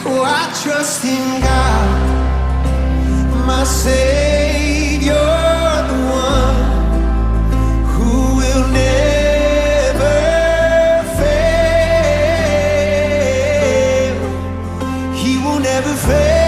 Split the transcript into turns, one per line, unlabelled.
Oh, I trust in God, my Savior, the one who will never fail. He will never fail.